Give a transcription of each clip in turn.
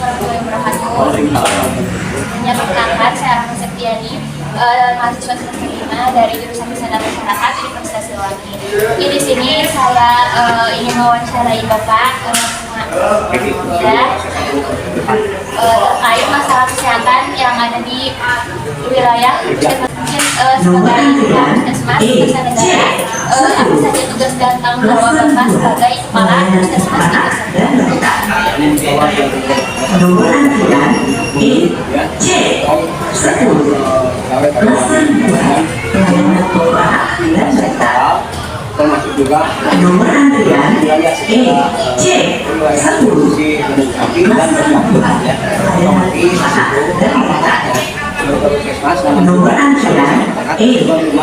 warahmatullahi wabarakatuh. Ya, perkenalkan, saya Rahma Septiani, mahasiswa semester 5 dari jurusan Kesehatan Masyarakat Universitas Siliwangi. Di sini saya ingin mewawancarai Bapak terkait masalah kesehatan yang ada di wilayah sebagai Puskesmas Desa Negara. Apa saja tugas dan tanggung jawab Bapak sebagai kepala Puskesmas di Desa Negara? Nomor antrian C 10 Lesson 2 pelayanan pembahasan dan data. Termasuk juga Nomor antrian C 10 dan Nomor antrian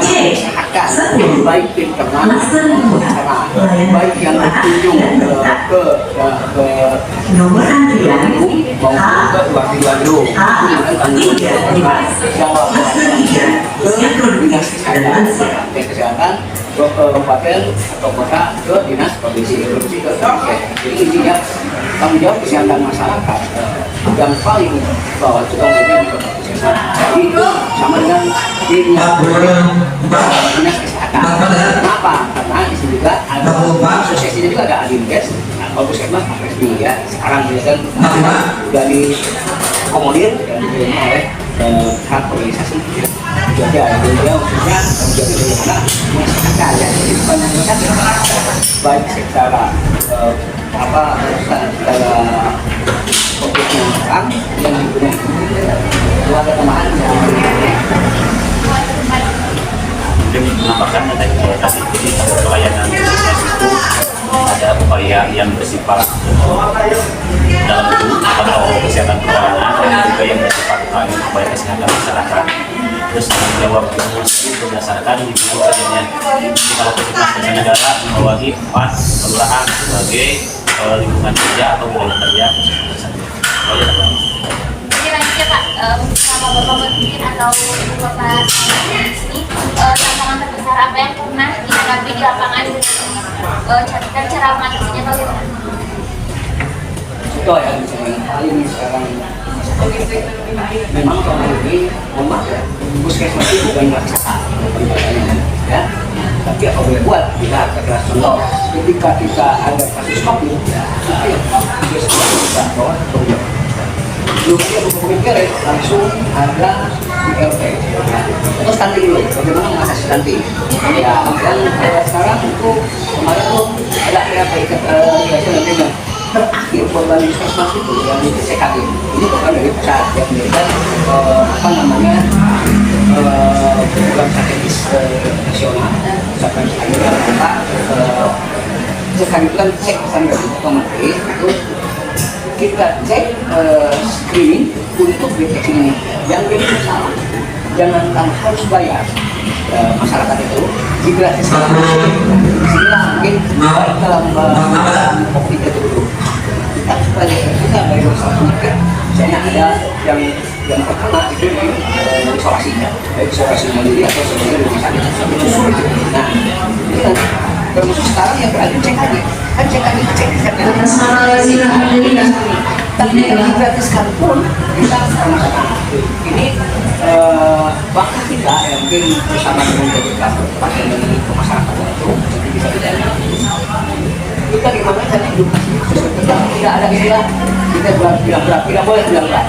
C 10 baik internal Lesson 2 baik yang berkunjung ke Nomor antrian maupun ke wakil Bandung ke dinas kesehatan ke kabupaten atau kota ke dinas provinsi ke jadi intinya tanggung jawab kesehatan masyarakat yang paling bawah itu tanggung jawab jadi sama dengan dinas kesehatan. Kenapa? Karena di sini juga ada asosiasinya juga ada Adinkes. Nah, kalau puskesmas resmi ya sekarang dia kan sudah dikomodir dan diterima oleh hak organisasi itu aja dia khususnya bagaimana masyarakat ya jadi baik secara secara fokusnya orang yang digunakan keluarga teman mungkin menambahkan tadi pelayanan puskesmas itu ada upaya yang bersifat dalam bentuk atau kesehatan perorangan dan juga yang bersifat upaya kesehatan masyarakat. Terus tanggung jawab itu berdasarkan lingkungan kerjanya. Jadi kalau Puskesmas Desa Negara membawahi 4 kelurahan sebagai lingkungan kerja atau wilayah kerja Puskesmas Desa Negara. Jadi lanjut ya Pak, sama Bapak berpikir atau Bapak di sini tantangan terbesar apa yang pernah dihadapi di lapangan dan cara mengatasinya bagaimana? itu yang paling sekarang memang selama ini memang ya puskesmas itu bukan melaksanakan ya tapi apa boleh buat kita keras contoh ketika kita ada kasus COVID ya puskesmas kita bawa ke belum dia berpikir langsung ada ILP terus stunting dulu bagaimana mengatasi stunting ya dan sekarang itu kemarin tuh ada ILP nantinya terakhir korban puskesmas itu yang di CKD ini bukan dari pusat yang memberikan program strategis nasional misalkan akhirnya kita CKD itu kan cek standar otomatis itu kita cek screening untuk deteksi ini yang jadi masalah jangan harus bayar masyarakat itu digratiskan disinilah mungkin baik dalam COVID itu dulu kita supaya kita dari masalah penyakit misalnya ada yang terkena itu di isolasi baik isolasi mandiri atau isolasi rumah sakit itu sulit nah ini kan termasuk sekarang yang beralih cek lagi kan cek lagi cek tapi yang digratiskan pun kita sama-sama ini bahkan kita yang mungkin bersama dengan kita pasien ke masyarakat itu bisa tidak kita gimana cara edukasi kita tidak ada istilah kita bilang berat tidak boleh bilang berat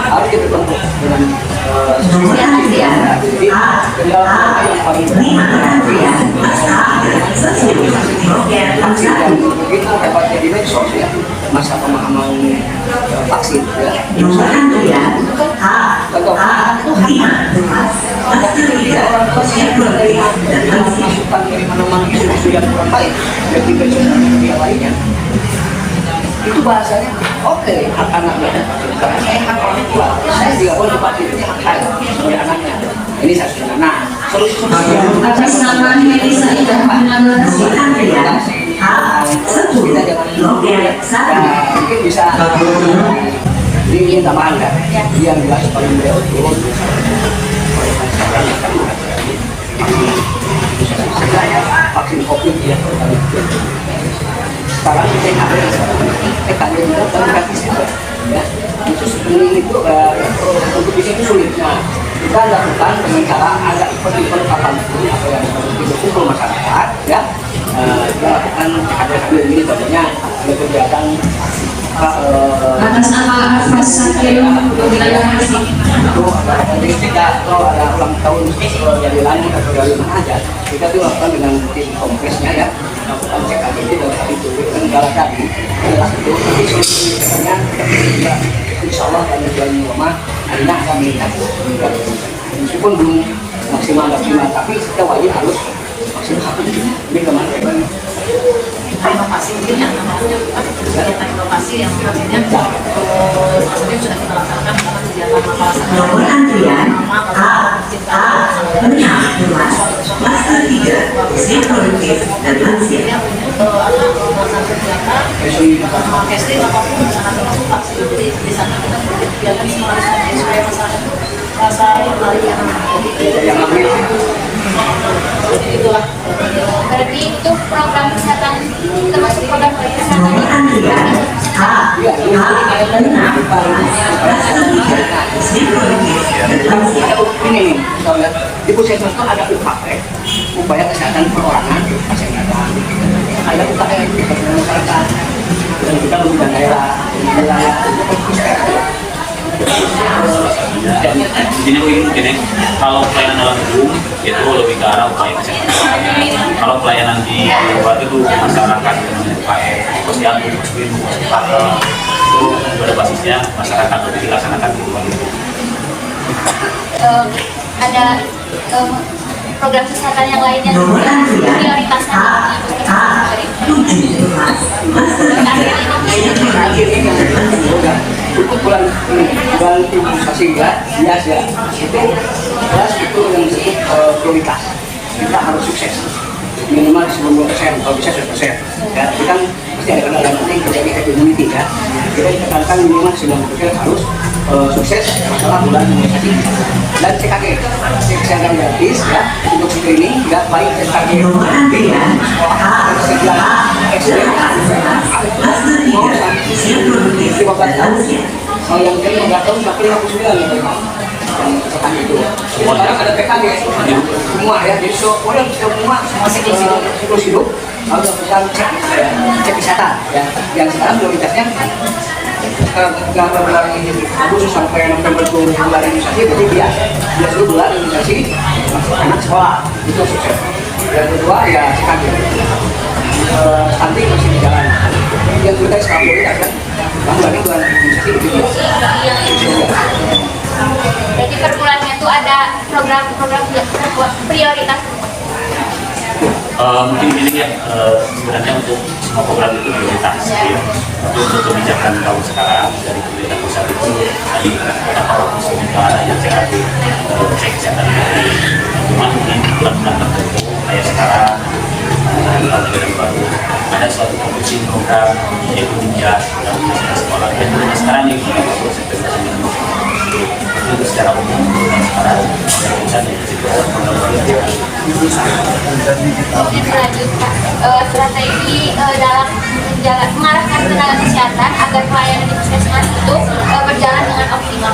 harus kita bentuk dengan jadi kendala yang paling begitu hebatnya di medsos ya masa pemahaman vaksin ya contoh itu tapi ketika orang tua masukan dari mana-mana isu-isu yang kurang baik dan juga sosial media lainnya itu bahasanya oke hak anaknya karena saya hak orang tua saya juga boleh divaksin ini hak saya sebagai anaknya ini saya sudah nah solusi-solusi atas nama Melisa Indah Manurasi Andrea kita jangan mungkin bisa ini tambahan kan yang jelas paling beliau turun vaksin COVID ya sekarang TKD itu gratis ya khusus ini itu untuk bisa itu sulit. Nah, kita lakukan dengan cara ada event-event kapanpun atau yang berkumpul masyarakat, ya. Kita lakukan sambil ini contohnya ada kegiatan atas nama Mas Satrio wilayah Masih. jadi kita kalau ada ulang tahun dari langit atau dari mana aja, kita tuh lakukan dengan tim kompresnya, ya, lakukan cek ABD dan itu dengan negara tadi adalah itu solusinya kita insya Allah dalam bulan Ramadan harinya akan meningkat, meskipun belum maksimal, tapi kita wajib harus maksimal. Ini kemarin inovasi mungkin yang namanya kegiatan inovasi yang maksudnya maksudnya sudah kita laksanakan dalam kegiatan kawasan Nomor antrian A6 Master 3 usia produktif dan lansia. ada melaksanakan kegiatan casting apapun sangat termasuk vaksin. Jadi di sana kita kegiatan simulasi supaya masyarakat itu rasa menarik yang ambil jadi itulah. Berarti itu program kesehatan termasuk program kesehatan Nomor antrian A6 Master 3 usia produktif dan lansia. ada ini nih, kita lihat di puskesmas itu ada UKP, upaya kesehatan perorangan pasien datang. Ada UKP dengan masyarakat dan kita menggunakan daerah Intinya mungkin ya, kalau pelayanan dalam gedung itu lebih ke arah upaya kesehatan. Kalau pelayanan di luar itu masyarakat dengan UKM, posyandu, muslim, itu pada basisnya masyarakat lebih dilaksanakan di luar itu. ada program kesehatan yang lainnya Nomor antrian prioritasnya A7 terakhir ini kan untuk bulan imunisasi ya, bias ya, itu jelas itu yang disebut prioritas. Kita harus sukses minimal 90%, kalau bisa 100%. Ya, itu kan pasti ada kendala penting terjadi herd immunity, ya. Kita ditekankan minimal 90% harus sukses masalah bulan imunisasi. Dan CKG, cek kesehatan gratis, ya, untuk screening, ya, baik CKG Nomor antrian SD, Master 3 usia produktif dan lansia. kalau yang dari 15 tahun sampai 59 ya, yang CKG itu. Sekarang ada PKG semua, ya, jadi semua masih siklus hidup harus bisa cek kesehatan, ya. Yang sekarang prioritasnya bulan Agustus sampai November itu bulan imunisasi, berarti bias dulu bulan imunisasi anak sekolah itu sukses. Yang kedua ya CKG, stunting masih di jalan. Yang kita sekarang prioritas kan, bulan imunisasi begitu. Jadi per bulannya itu ada program prioritas. Mungkin ini ya, sebenarnya untuk semua program itu prioritas, ya. Tapi untuk kebijakan tahun sekarang dari pemerintah pusat itu tadi kata Pak Wisnu ada yang CKP, cek kesehatan gratis. Cuma mungkin bulan-bulan tertentu kayak sekarang bulan baru ada suatu kompetisi program yaitu ninja dalam sekolah. Dan sekarang ini kita perlu itu secara umum sekarang bisa diberikan program. Lanjut Pak, strategi dalam mengarahkan tenaga kesehatan agar pelayanan di puskesmas itu berjalan dengan optimal.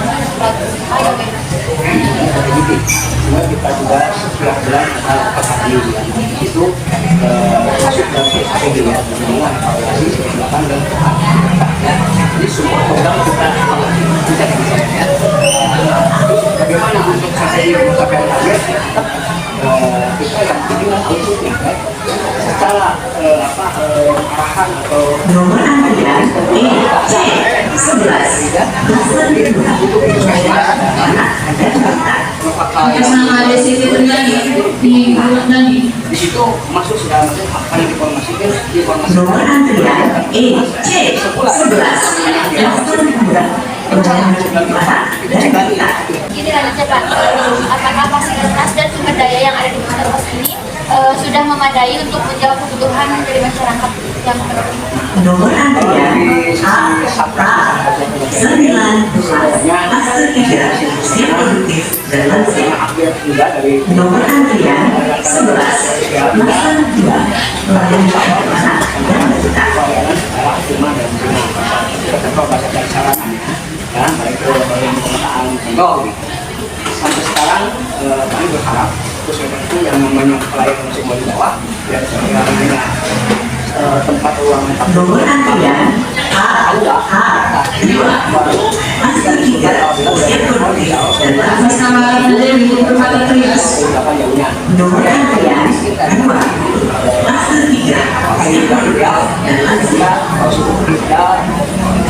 Cuma kita juga setiap bulan ada itu masuk dalam strategi, ya, dengan evaluasi kebijakan dan jadi semua program kita bisa ya. Terus bagaimana untuk strategi mencapai target? Kita yang penting outputnya, kan? Secara arahan atau Nomor antrian EC11 untuk puskesmas atas nama ada Siti Bernyanyi di Bernyanyi. di situ masuk sudah masuk akan diinformasikan Nomor antrian EC11 daftar liburan pelayanan para dan kita. Ini lanjutnya Pak, apakah fasilitas dan sumber daya yang ada di puskesmas ini sudah memadai untuk menjawab kebutuhan dari masyarakat yang Nomor antrian A9 Master 3 usia produktif dan lansia. Nomor antrian 11 Master 2 pelayanan anak dan balita. bahasa dari sarana, ya, pemetaan Tenggo. Sampai sekarang kami berharap khususnya itu yang namanya pelayanan semua di bawah dan sebenarnya tempat ruangan Nomor antrian aula baru Master 3, ekonomi dan Atas nama Raden Berkata Trias. berapa jauhnya. nomor antrian 2, Master 3, Ideal dan lansia kalau sudah ideal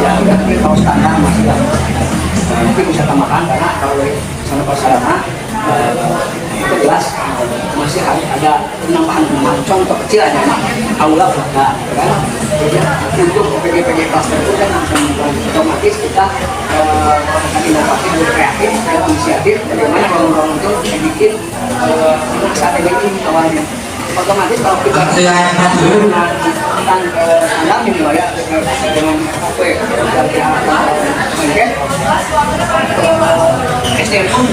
ya kita kalau standar masih lah mungkin bisa tambahkan karena kalau dari sana prasarana itu jelas masih harus ada penambahan contoh kecil aja aula ada kan jadi untuk PG-PG cluster itu kan otomatis kita inovasi dan kreatif dan inisiatif bagaimana bangun-bangun itu bikin saat ini awalnya otomatis kalau kita tentang standar ya dengan SDM pun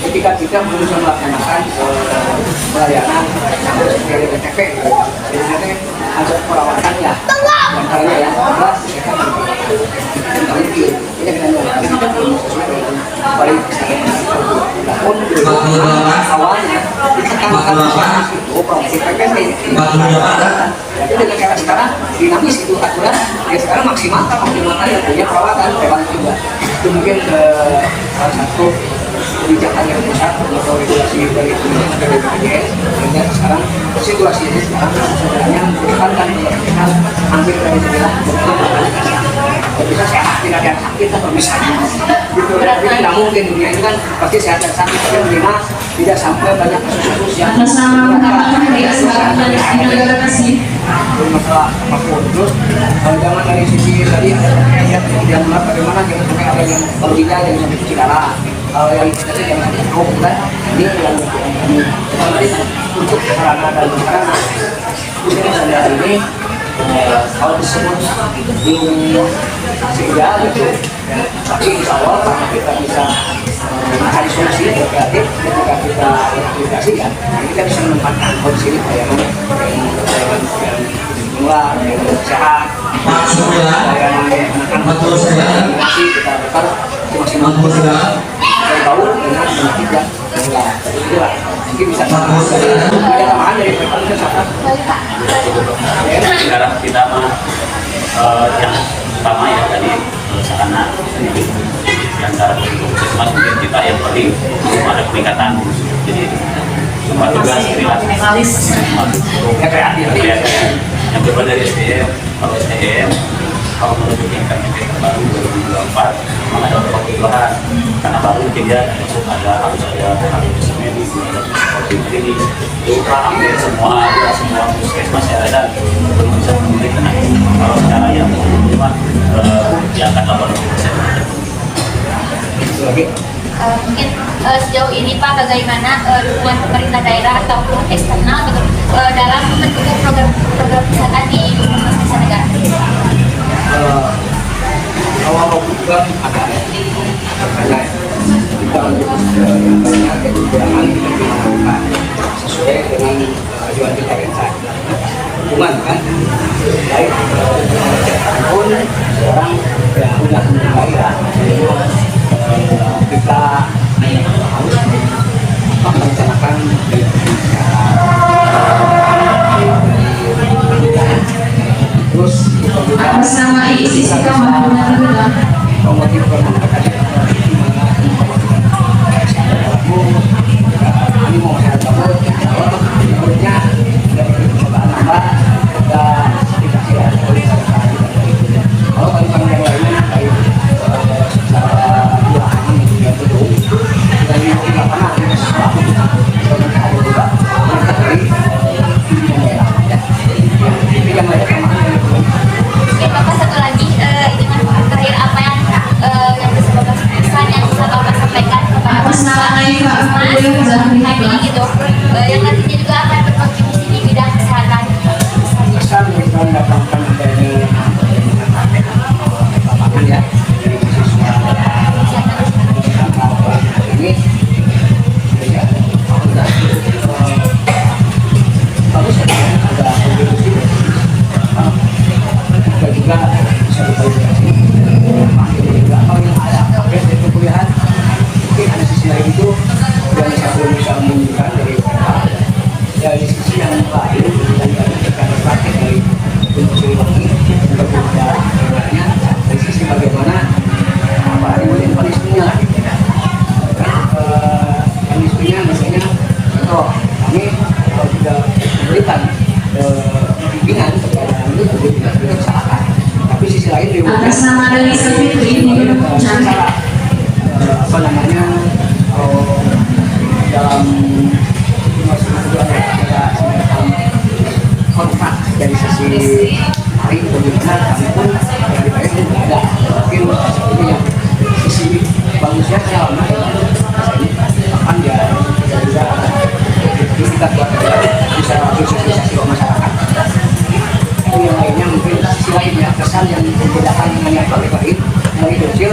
ketika kita berusaha melaksanakan pelayanan dari BTP jadi ada perawatan ya antaranya ya awalnya operasi PPT jadi dengan cara sekarang dinamis itu aturan ya sekarang maksimalkan yang punya perawatan preventif juga itu mungkin salah satu kebijakan yang besar atau regulasi dari BPJS sehingga sekarang situasi ini sekarang sebenarnya menekankan bahwa kita hampir dari segala bisa sehat tidak ada sakit atau misalnya gitu tapi tidak mungkin dunia ini kan pasti sehat dan sakit tapi minimal tidak sampai banyak kasus-kasus yang Atas nama Berkata Trias. Negara kasih. masalah apapun terus jangan dari sisi tadi ada yang tidak benar bagaimana jangan sampai ada yang berbeda yang sampai cuci darah yang kita jangan sampai tahu kan ini yang untuk sarana dan prasarana khususnya pada ini kalau disebut belum sehingga gitu tapi insya Allah karena kita bisa mencari solusi yang kreatif ketika kita aplikasikan kita bisa menempatkan kondisi pelayanan yang luar yang sehat pelayanan anak-anak kita bakar maksimal dan tahu dengan penyakit yang menular itulah mungkin bisa ada tambahan dari Pak kesehatan sekarang kita yang utama ya tadi sarana di antara puskesmas mungkin kita yang paling ada peningkatan jadi semua tugas Minimalis. ya kreatif yang kedua dari SDM kalau SDM kalau menuju tingkat baru 2024 memang ada beberapa kebutuhan karena baru dia harus ada medis ada seperti ini itu hampir semua puskesmas yang ada belum bisa memenuhi karena kalau secara yang cuma di angka 80%. Mungkin sejauh ini Pak bagaimana dukungan pemerintah daerah ataupun eksternal dalam mendukung program kesehatan di Desa Negara? awal juga ada makanya kita untuk yang banyak kekurangan kita sesuai dengan tujuan kita yang saat dukungan kan baik pun sekarang ya sudah mulai ya kita harus merencanakan terus kita juga Atas nama ISIS kita menggunakan promotif permakanan ini mau saya tahu berikutnya dari percobaan nambah dan aplikasi kalau tadi yang lainnya baik secara lahan dan gedung dan yang di lapangan ada sesuatu ada juga ini yang lain sama Oke Bapak satu lagi ini Mas terakhir apa yang bisa Bapak pesan yang bisa Bapak sampaikan kepada Atas nama Naifah Mas Hadi gitu yang nantinya juga akan berkontribusi di bidang kesehatan. besar mereka mendapatkan adanya lapangan ya dari siswa ini ya bagus ya ada kontribusi dan juga bisa divalidasi juga Atas nama dari Fitri, ini Secara apa namanya dalam ada kontrak dari sisi hari bagaimana kami pun dari PN ada mungkin seperti yang sisi bagusnya saya akan ya juga kita buat bisa sosialisasi ke masyarakat. Itu yang lainnya mungkin sisi lainnya kesan yang membedakan dengan yang lain dari kecil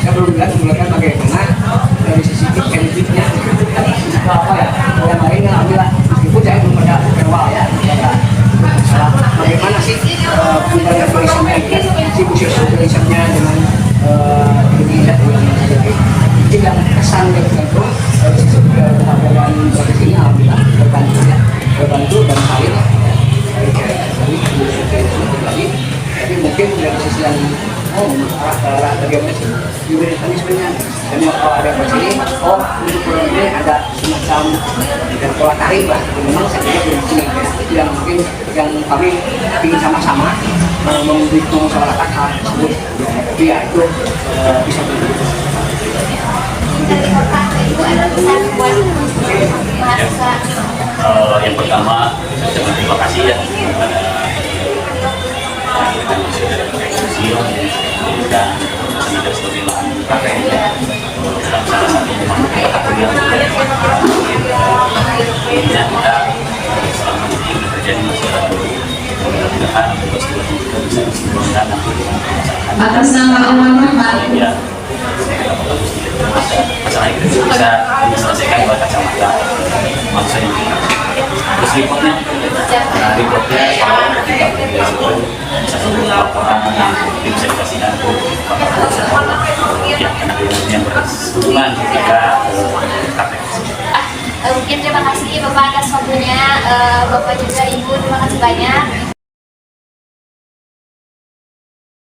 saya belum lihat menggunakan bagaimana dari sisi tekniknya apa ya yang lainnya alhamdulillah meskipun saya belum ada awal ya masalah bagaimana sih pembangunan turismenya si khusus turismenya dengan Indonesia itu yang kesan yang tertentu dari sisi penghargaan proses ini alhamdulillah berbantu dan lain tapi mungkin dari sisi yang arah bagaimana sih mekanismenya dan kalau ada di sini untuk program ini ada semacam dan pola tarif lah memang saya kira belum sini itu yang mungkin yang kami ingin sama-sama mendukung masyarakat hal tersebut tapi ya itu bisa Dari kota itu ada pesan buat mahasiswa. Yang pertama, ucapan terima kasih ya kepada sosial dan tidak sebagai lahan pakai salah satu kategori yang kita selama ini bekerja di masyarakat mudah-mudahan peristiwa kita bisa disimbolkan atas nama Allah Muhammad. ya masalah itu bisa diselesaikan oleh kacamata manusia yang kita terus reportnya kalau kita bisa satu laporan yang bisa dikasihkan ke bapak ya karena yang berhubungan ketika praktek Mungkin terima kasih Bapak atas waktunya, Bapak juga Ibu terima kasih banyak.